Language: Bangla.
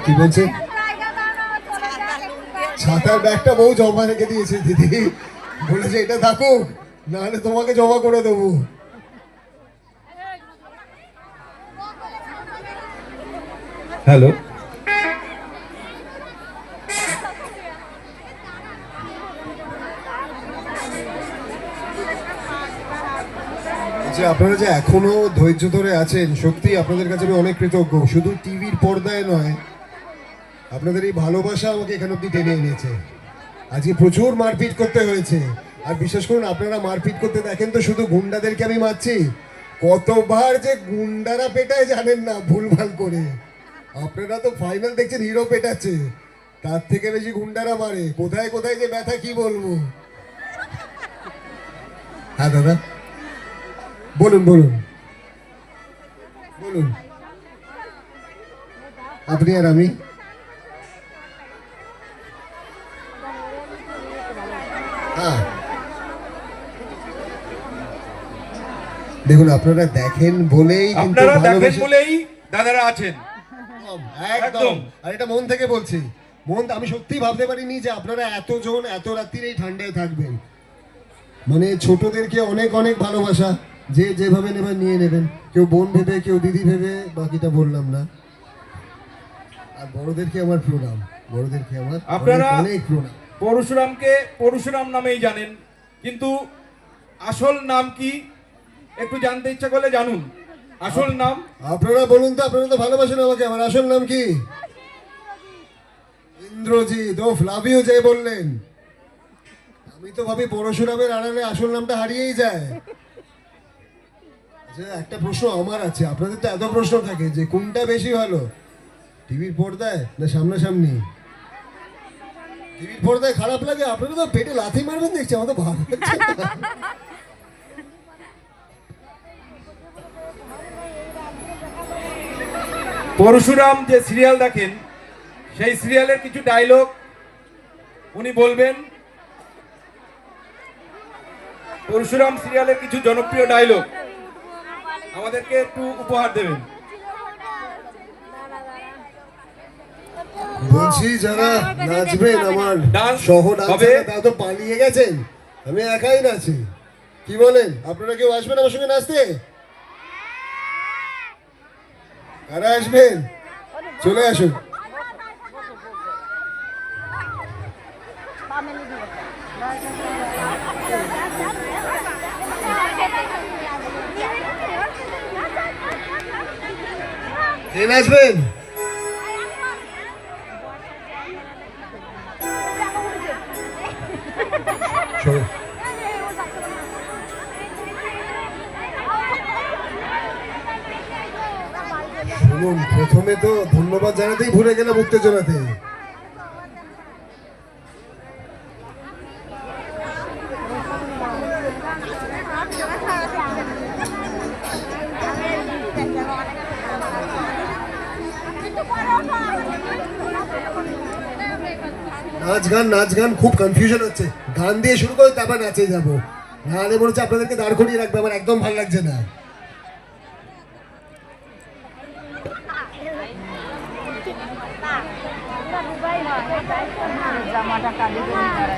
কি বলছেন? ছাতার ব্যাগটা বউ জমা রেখে দিয়েছে দিদি, বলেছে এটা থাকুক, নাহলে তোমাকে জমা করে দেবো। হ্যালো, আপনারা যে এখনো ধৈর্য ধরে আছেন, সত্যি আপনাদের কাছে আমি অনেক কৃতজ্ঞ। শুধু টিভির পর্দায় নয়, আপনাদের এই ভালোবাসা আমাকে এখানে অব্দি টেনে এনেছে। আজকে প্রচুর মারপিট করতে হয়েছে, আর বিশ্বাস করুন আপনারা মারপিট করতে দেখেন তো শুধু গুন্ডাদেরকে আমি মারছি, কতবার যে গুন্ডারা পেটায় জানেন না, ভুলভাল করে। আপনারা তো ফাইনাল দেখছেন হিরো পেটাচ্ছে, তার থেকে বেশি গুন্ডারা মারে। কোথায় কোথায় যে ব্যথা কি বলবো। হ্যাঁ দাদা বলুন বলুন বলুন, আপনি আর আমি। হ্যাঁ দেখুন, আপনারা দেখেন বলেই, দাদারা আছেন একদম। আর এটা মন থেকে বলছি, আমি সত্যি ভাবতে পারিনি যে আপনারা এতজন এত রাত্রির এই ঠান্ডায় থাকবেন। মানে ছোটদেরকে অনেক অনেক ভালোবাসা, যে যেভাবে নেবেন নিয়ে নেবেন, কেউ বোন ভেবে, কেউ দিদি ভেবে, বাকিটা বললাম না। আর বড়দেরকে আমার প্রণাম, বড়দেরকে আমার আপনারা অনেক প্রণাম। পরশুরামকে পরশুরাম নামেই জানেন, কিন্তু আসল নাম কি একটু জানতে ইচ্ছা করলে জানুন। আসল নাম আপনারা বলুন তো, আপনারা তো ভালোবাসেন আমাকে, আমার আসল নাম কি? ইন্দ্রজিৎ ওফ লাভ ইউ যে বললেন। আমি তো ভাবি পরশুরামের আড়ালে আসল নামটা হারিয়েই যায়। আচ্ছা, একটা প্রশ্ন আমার আছে, আপনাদের তো এত প্রশ্ন থাকে যে কোনটা বেশি ভালো, টিভির পর্দায় না সামনাসামনি? টিভির পর্দায় খারাপ লাগে, আপনারা তো পেটে লাথি মারবেন দেখছি, আমার তো ভালো লাগছে না। পরশুরাম যে সিরিয়াল দেখেন, সেই সিরিয়ালের কিছু ডায়লগ উনি বলবেন। পরশুরাম সিরিয়ালের কিছু জনপ্রিয় ডায়লগ আমাদেরকে একটু উপহার দেবেন। বলছি যারা নাচবেন আমার সহ ডান্সার, তারা তো পালিয়ে গেছেন, আমি একাই নাচি। কি বলেন, আপনারা কেউ আসবেন আমার সঙ্গে নাচতে? কারা আসবেন? চলে আসুন। কে নাচবেন? শুনুন, প্রথমে তো ধন্যবাদ জানাতেই ভুলে গেলাম উত্তেজনাতে। নাচ গান খুব কনফিউশন হচ্ছে, গান দিয়ে শুরু করে তারপর নাচে যাবো, নাহলে মনে হচ্ছে আপনাদেরকে দাঁড় করিয়ে রাখবে, আমার একদম ভালো লাগছে না। জামাটা কালি করে